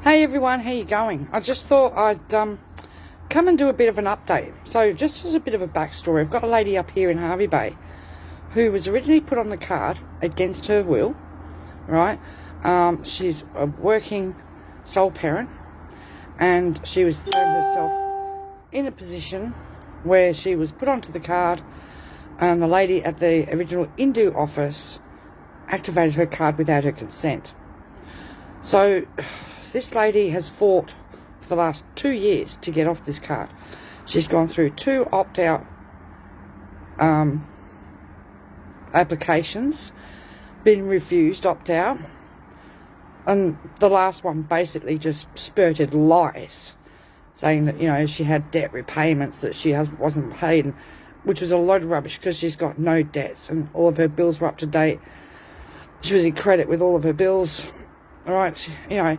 Hey everyone, how you going? I just thought I'd come and do a bit of an update. So just as a bit of a backstory, I've got a lady up here in Hervey Bay who was originally put on the card against her will, right? She's a working sole parent, and she was found herself in a position where she was put onto the card, and the lady at the original Indu office activated her card without her consent. So this lady has fought for the last 2 years to get off this card. She's gone through 2 opt-out applications, been refused opt-out, and the last one basically just spurted lies, saying that, you know, she had debt repayments that she wasn't paid, which was a load of rubbish because she's got no debts and all of her bills were up to date. She was in credit with all of her bills. All right, you know,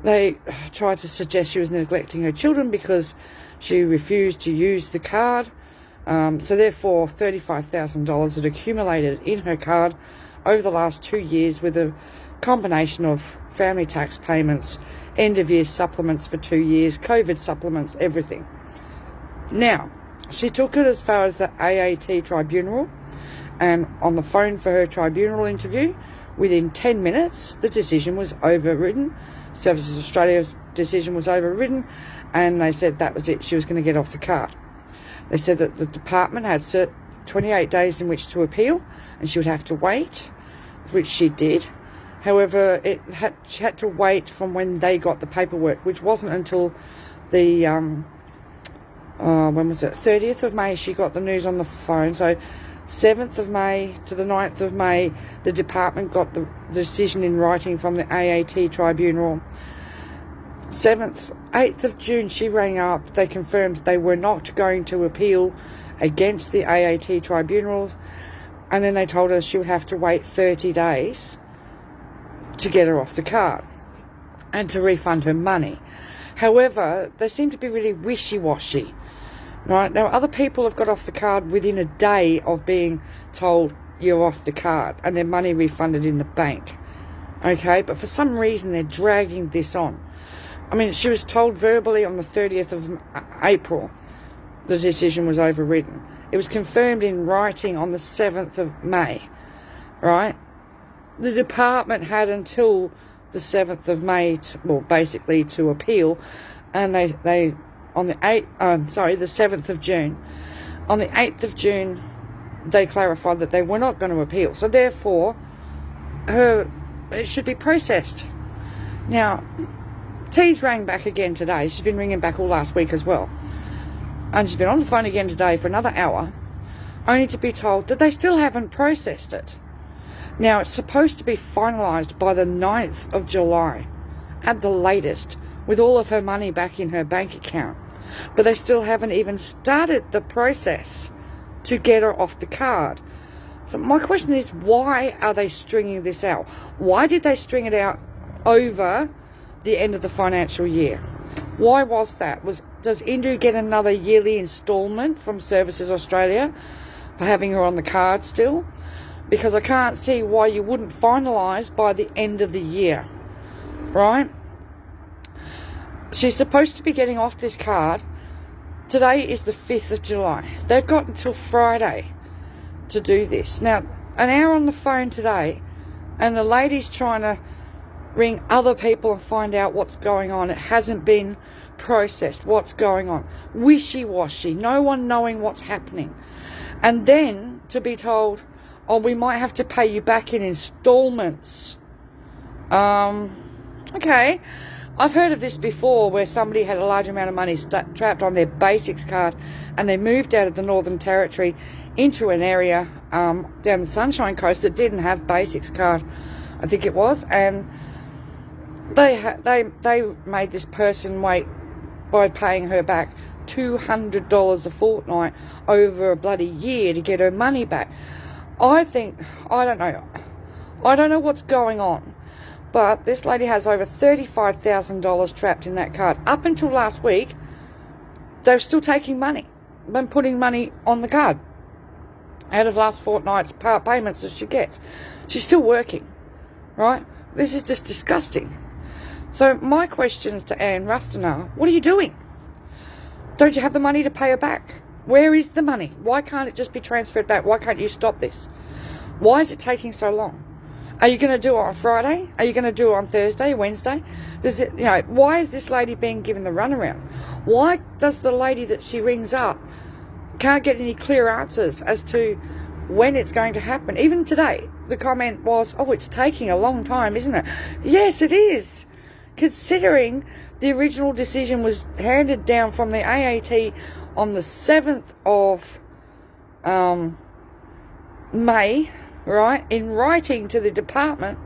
they tried to suggest she was neglecting her children because she refused to use the card. So therefore, $35,000 had accumulated in her card over the last 2 years with a combination of family tax payments, end-of-year supplements for 2 years, COVID supplements, everything. Now, she took it as far as the AAT Tribunal, and on the phone for her tribunal interview, within 10 minutes, the decision was overridden. Services Australia's decision was overridden, and they said that was it. She was going to get off the card. They said that the department had 28 days in which to appeal, and she would have to wait, which she did. However, she had to wait from when they got the paperwork, which wasn't until the, when was it, 30th of May she got the news on the phone. So 7th of May to the 9th of May, the department got the decision in writing from the AAT Tribunal. 8th of June, she rang up. They confirmed they were not going to appeal against the AAT Tribunals. And then they told us she would have to wait 30 days to get her off the card and to refund her money. However, they seem to be really wishy-washy. Right, now other people have got off the card within a day of being told you're off the card and their money refunded in the bank. Okay, but for some reason they're dragging this on. I mean, she was told verbally on the 30th of April the decision was overridden. It was confirmed in writing on the 7th of May, right? The department had until the 7th of May basically to appeal, and they on the 7th of June. On the 8th of June, they clarified that they were not going to appeal. So therefore, it should be processed. Now, T's rang back again today. She's been ringing back all last week as well. And she's been on the phone again today for another hour, only to be told that they still haven't processed it. Now, it's supposed to be finalised by the 9th of July, at the latest, with all of her money back in her bank account. But they still haven't even started the process to get her off the card. So my question is, why are they stringing this out? Why did they string it out over the end of the financial year? Why was that? Does Indu get another yearly instalment from Services Australia for having her on the card still? Because I can't see why you wouldn't finalise by the end of the year, right? She's supposed to be getting off this card. Today is the 5th of July. They've got until Friday to do this. Now, an hour on the phone today, and the lady's trying to ring other people and find out what's going on. It hasn't been processed. What's going on? Wishy-washy. No one knowing what's happening. And then to be told, oh, we might have to pay you back in installments. Okay. I've heard of this before, where somebody had a large amount of money trapped on their basics card, and they moved out of the Northern Territory into an area down the Sunshine Coast that didn't have basics card, I think it was, and they made this person wait by paying her back $200 a fortnight over a bloody year to get her money back. I don't know what's going on. But this lady has over $35,000 trapped in that card. Up until last week, they were still taking money, been putting money on the card out of last fortnight's payments that she gets. She's still working, right? This is just disgusting. So my questions to Anne Ruston are, what are you doing? Don't you have the money to pay her back? Where is the money? Why can't it just be transferred back? Why can't you stop this? Why is it taking so long? Are you going to do it on Friday? Are you going to do it on Thursday, Wednesday? Does it, why is this lady being given the runaround? Why does the lady that she rings up can't get any clear answers as to when it's going to happen? Even today, the comment was, oh, it's taking a long time, isn't it? Yes, it is. Considering the original decision was handed down from the AAT on the 7th of May, right, in writing to the department,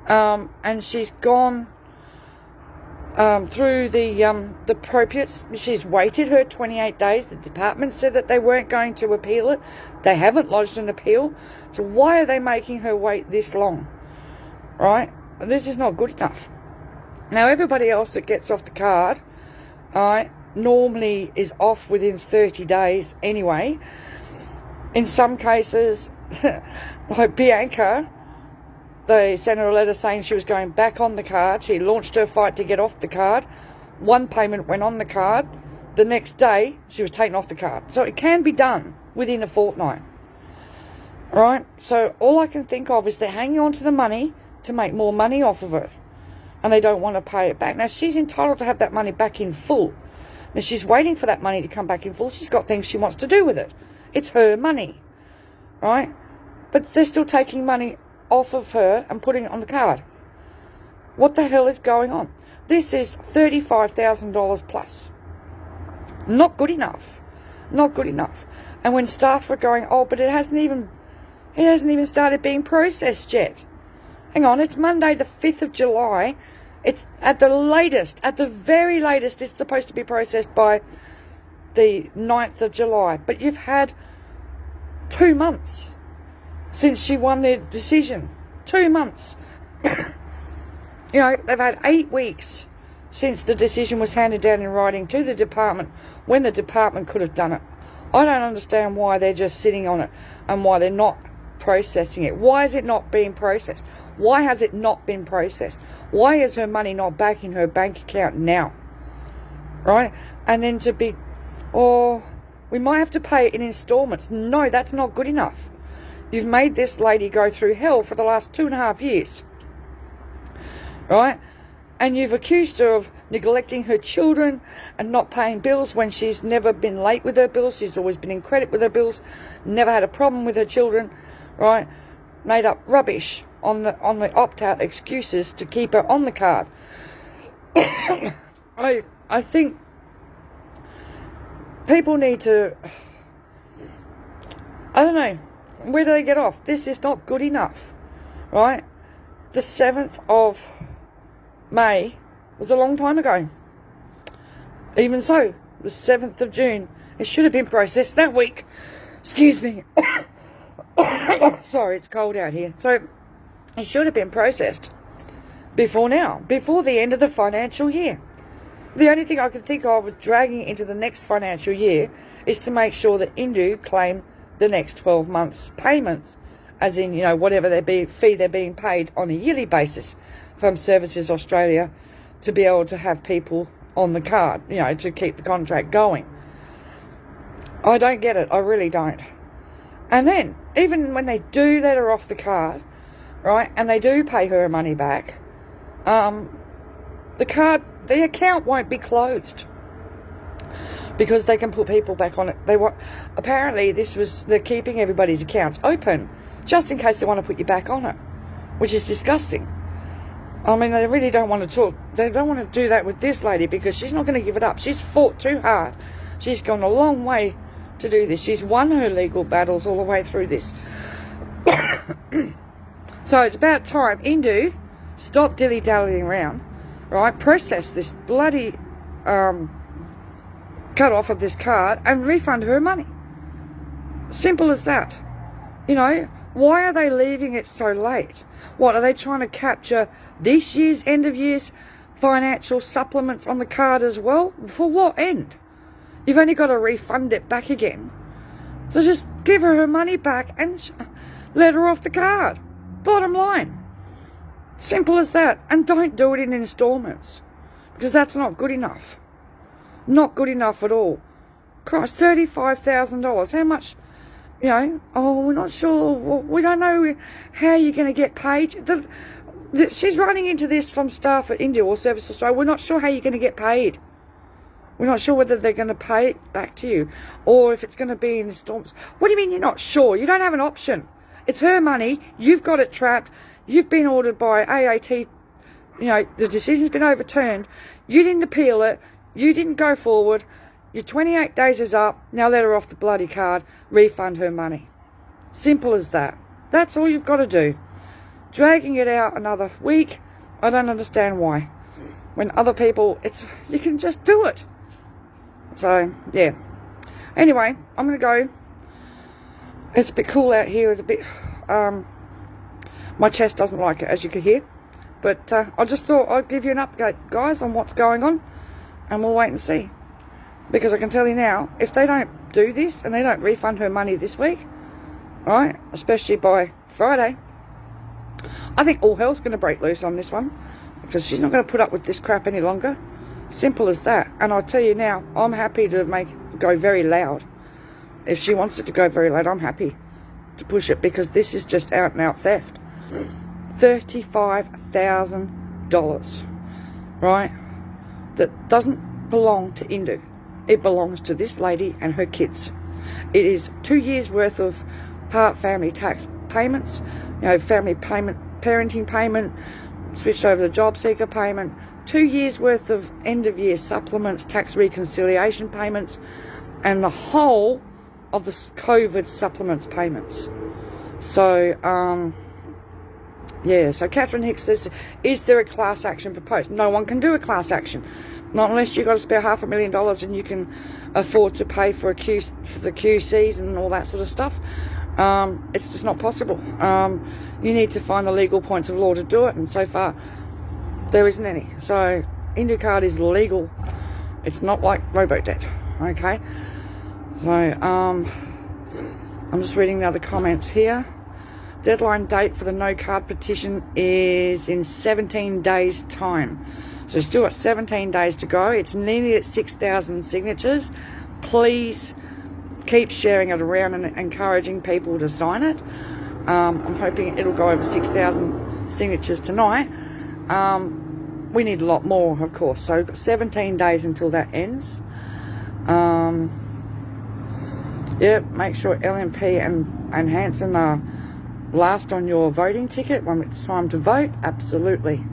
and she's gone through the appropriate, she's waited her 28 days. The department said that they weren't going to appeal it. They haven't lodged an appeal. So why are they making her wait this long, right? This is not good enough. Now, everybody else that gets off the card, normally is off within 30 days anyway. In some cases, like Bianca, they sent her a letter saying she was going back on the card. She launched her fight to get off the card. One payment went on the card. The next day, she was taken off the card. So it can be done within a fortnight. Right? So all I can think of is they're hanging on to the money to make more money off of it. And they don't want to pay it back. Now, she's entitled to have that money back in full. Now, she's waiting for that money to come back in full. She's got things she wants to do with it. It's her money. Right? But they're still taking money off of her and putting it on the card. What the hell is going on? This is $35,000 plus. Not good enough. Not good enough. And when staff were going, oh, but it hasn't even started being processed yet. Hang on, it's Monday the 5th of July. It's at the latest, at the very latest, it's supposed to be processed by the 9th of July. But you've had 2 months since she won the decision. 2 months. They've had 8 weeks since the decision was handed down in writing to the department, when the department could have done it. I don't understand why they're just sitting on it and why they're not processing it. Why is it not being processed? Why has it not been processed? Why is her money not back in her bank account now? Right? And then to be, we might have to pay it in installments. No, that's not good enough. You've made this lady go through hell for the last 2.5 years. Right? And you've accused her of neglecting her children and not paying bills when she's never been late with her bills. She's always been in credit with her bills, never had a problem with her children, right? Made up rubbish on the opt-out excuses to keep her on the card. I think people need to, I don't know, where do they get off? This is not good enough, right? The 7th of May was a long time ago. Even so, the 7th of June, it should have been processed that week. Excuse me. Sorry, it's cold out here. So, it should have been processed before now, before the end of the financial year. The only thing I can think of with dragging it into the next financial year is to make sure that Indu claim the next 12 months' payments, as in, whatever fee they're being paid on a yearly basis from Services Australia, to be able to have people on the card, to keep the contract going. I don't get it. I really don't. And then, even when they do let her off the card, right, and they do pay her money back, the account won't be closed because they can put people back on it. Apparently they're keeping everybody's accounts open just in case they want to put you back on it, which is disgusting. I mean, they really don't want to talk. They don't want to do that with this lady because she's not going to give it up. She's fought too hard. She's gone a long way to do this. She's won her legal battles all the way through this. So it's about time Indu stop dilly-dallying around, right? Process this bloody cut off of this card and refund her money. Simple as that. Why are they leaving it so late? What, are they trying to capture this year's end of year's financial supplements on the card as well? For what end? You've only got to refund it back again. So just give her money back and let her off the card. Bottom line. Simple as that. And don't do it in installments, because that's not good enough. Not good enough at all. Christ, $35,000. How much? You know, oh, we're not sure. We don't know how you're going to get paid. She's running into this from staff at India or Service Australia. We're not sure how you're going to get paid. We're not sure whether they're going to pay it back to you or if it's going to be in installments. What do you mean you're not sure? You don't have an option. It's her money. You've got it trapped. You've been ordered by AAT. You know, the decision's been overturned. You didn't appeal it. You didn't go forward. Your 28 days is up. Now let her off the bloody card. Refund her money. Simple as that. That's all you've got to do. Dragging it out another week, I don't understand why. When other people, you can just do it. So, yeah. Anyway, I'm going to go. It's a bit cool out here. It's a bit, my chest doesn't like it, as you can hear. But I just thought I'd give you an update, guys, on what's going on. And we'll wait and see. Because I can tell you now, if they don't do this and they don't refund her money this week, right, especially by Friday, I think all hell's going to break loose on this one, because she's not going to put up with this crap any longer. Simple as that. And I'll tell you now, I'm happy to go very loud. If she wants it to go very loud, I'm happy to push it, because this is just out and out theft. $35,000, right? That doesn't belong to Indu. It belongs to this lady and her kids. It is 2 years worth of part family tax payments, you know, family payment, parenting payment, switched over to job seeker payment, 2 years worth of end of year supplements, tax reconciliation payments, and the whole of the COVID supplements payments. So, yeah, so Catherine Hicks says, is there a class action proposed? No one can do a class action. Not unless you've got to spare $500,000 and you can afford to pay for the QCs and all that sort of stuff. It's just not possible. You need to find the legal points of law to do it, and so far there isn't any. So InduCard is legal. It's not like RoboDebt, okay? So I'm just reading the other comments here. Deadline date for the no card petition is in 17 days time. So we've still got 17 days to go. It's nearly at 6,000 signatures. Please keep sharing it around and encouraging people to sign it. I'm hoping it'll go over 6,000 signatures tonight. We need a lot more, of course. So we've got 17 days until that ends. Yeah, make sure LNP and Hanson are last on your voting ticket when it's time to vote. Absolutely.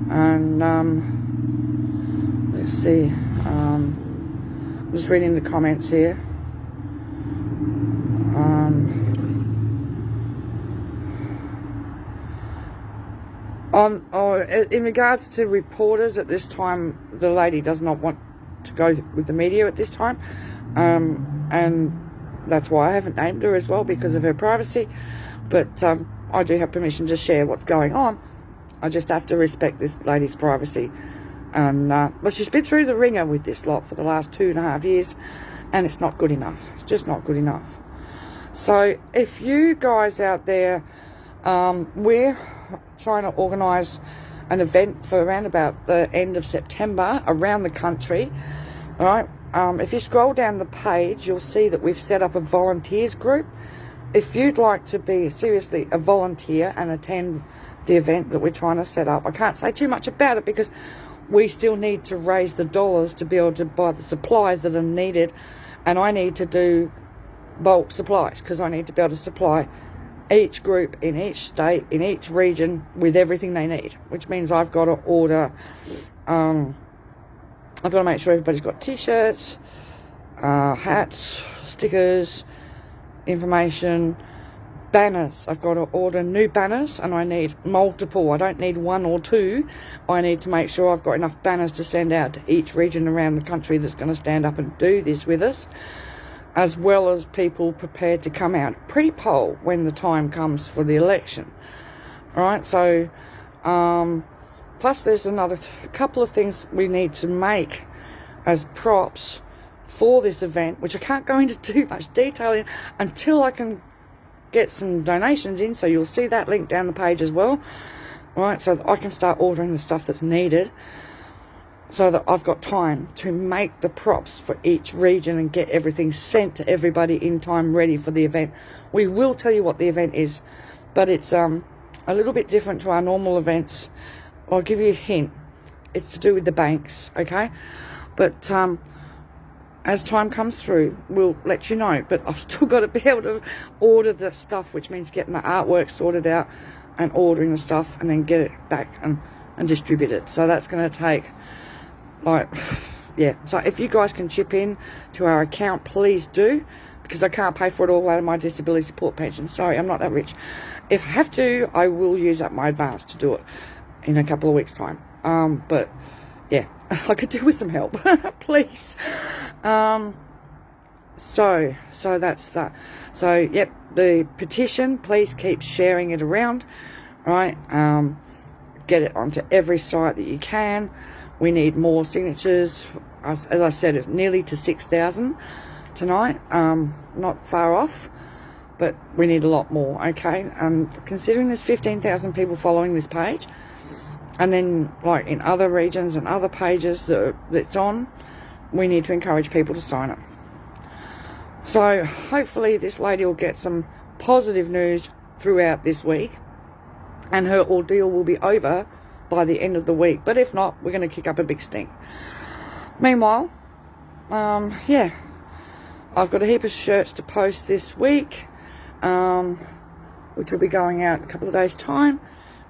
And let's see. I'm just reading the comments here. In regards to reporters, at this time, the lady does not want to go with the media at this time, and that's why I haven't named her as well, because of her privacy. But I do have permission to share what's going on. I just have to respect this lady's privacy. And but she's been through the ringer with this lot for the last 2.5 years, and it's not good enough. It's just not good enough. So if you guys out there, we're trying to organise an event for around about the end of September around the country. All right. If you scroll down the page, you'll see that we've set up a volunteers group. If you'd like to be seriously a volunteer and attend the event that we're trying to set up, I can't say too much about it because we still need to raise the dollars to be able to buy the supplies that are needed, and I need to do bulk supplies because I need to be able to supply each group in each state, in each region with everything they need, which means I've got to order, I've got to make sure everybody's got t-shirts, hats, stickers, information, banners. I've got to order new banners, and I need multiple. I don't need one or two. I need to make sure I've got enough banners to send out to each region around the country that's going to stand up and do this with us, as well as people prepared to come out pre-poll when the time comes for the election. All right, so plus there's another couple of things we need to make as props for this event, which I can't go into too much detail in until I can get some donations in, so you'll see that link down the page as well. right? So that I can start ordering the stuff that's needed, so that I've got time to make the props for each region and get everything sent to everybody in time, ready for the event. We will tell you what the event is, but it's a little bit different to our normal events. I'll give you a hint. It's to do with the banks, okay? But as time comes through, we'll let you know. But I've still got to be able to order the stuff, which means getting the artwork sorted out and ordering the stuff and then get it back and distribute it. So that's going to take, like, yeah. So if you guys can chip in to our account, please do, because I can't pay for it all out of my disability support pension. Sorry, I'm not that rich. If I have to, I will use up my advance to do it in a couple of weeks' time. But yeah, I could do with some help, please. So that's that. So yep, the petition, please keep sharing it around, right? Get it onto every site that you can. We need more signatures. As I said, it's nearly to 6,000 tonight. Not far off, but we need a lot more, okay? Considering there's 15,000 people following this page, and then like in other regions and other pages that it's on, we need to encourage people to sign it. So hopefully this lady will get some positive news throughout this week, and her ordeal will be over by the end of the week. But if not, we're going to kick up a big stink. Meanwhile, yeah, I've got a heap of shirts to post this week, which will be going out in a couple of days' time.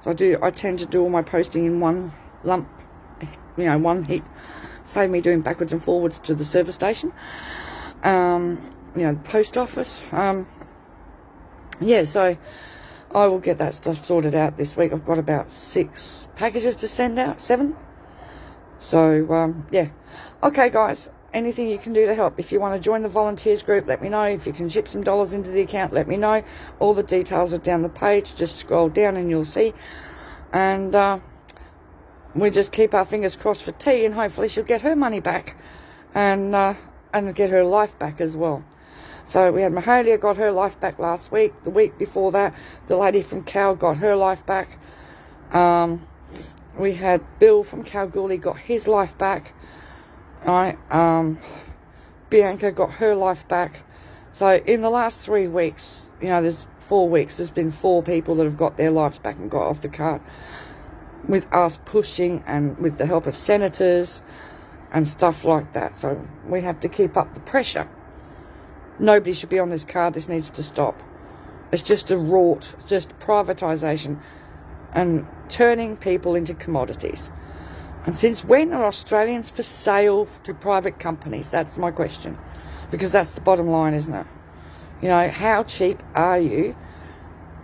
So I tend to do all my posting in one lump, one heap. Save me doing backwards and forwards to the service station, the post office. Yeah, so I will get that stuff sorted out this week. I've got about 6 packages to send out, 7. So, yeah. Okay, guys, anything you can do to help. If you want to join the volunteers group, let me know. If you can chip some dollars into the account, let me know. All the details are down the page. Just scroll down and you'll see. And we just keep our fingers crossed for T, and hopefully she'll get her money back and get her life back as well. So we had Mahalia got her life back last week. The week before that, the lady from Cal got her life back. We had Bill from Kalgoorlie got his life back. Right, Bianca got her life back. So in the last 3 weeks, there's 4 weeks, there's been 4 people that have got their lives back and got off the cart, with us pushing and with the help of senators and stuff like that. So we have to keep up the pressure. Nobody should be on this card. This needs to stop. It's just a rort, it's just privatisation and turning people into commodities. And since when are Australians for sale to private companies? That's my question. Because that's the bottom line, isn't it? How cheap are you?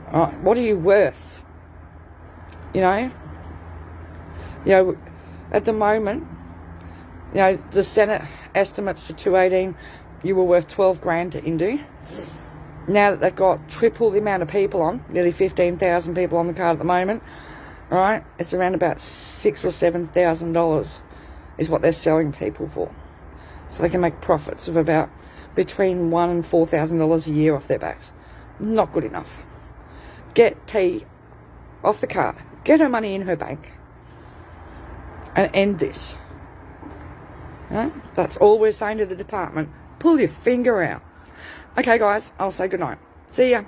What are you worth? At the moment, the Senate estimates for 2018, you were worth 12 grand to Indu. Now that they've got triple the amount of people on, nearly 15,000 people on the card at the moment, right? It's around about $6,000 or $7,000 is what they're selling people for. So they can make profits of about between $1,000 and $4,000 a year off their backs. Not good enough. Get T off the card. Get her money in her bank. And end this. Right? That's all we're saying to the department. Pull your finger out. Okay, guys, I'll say goodnight. See ya.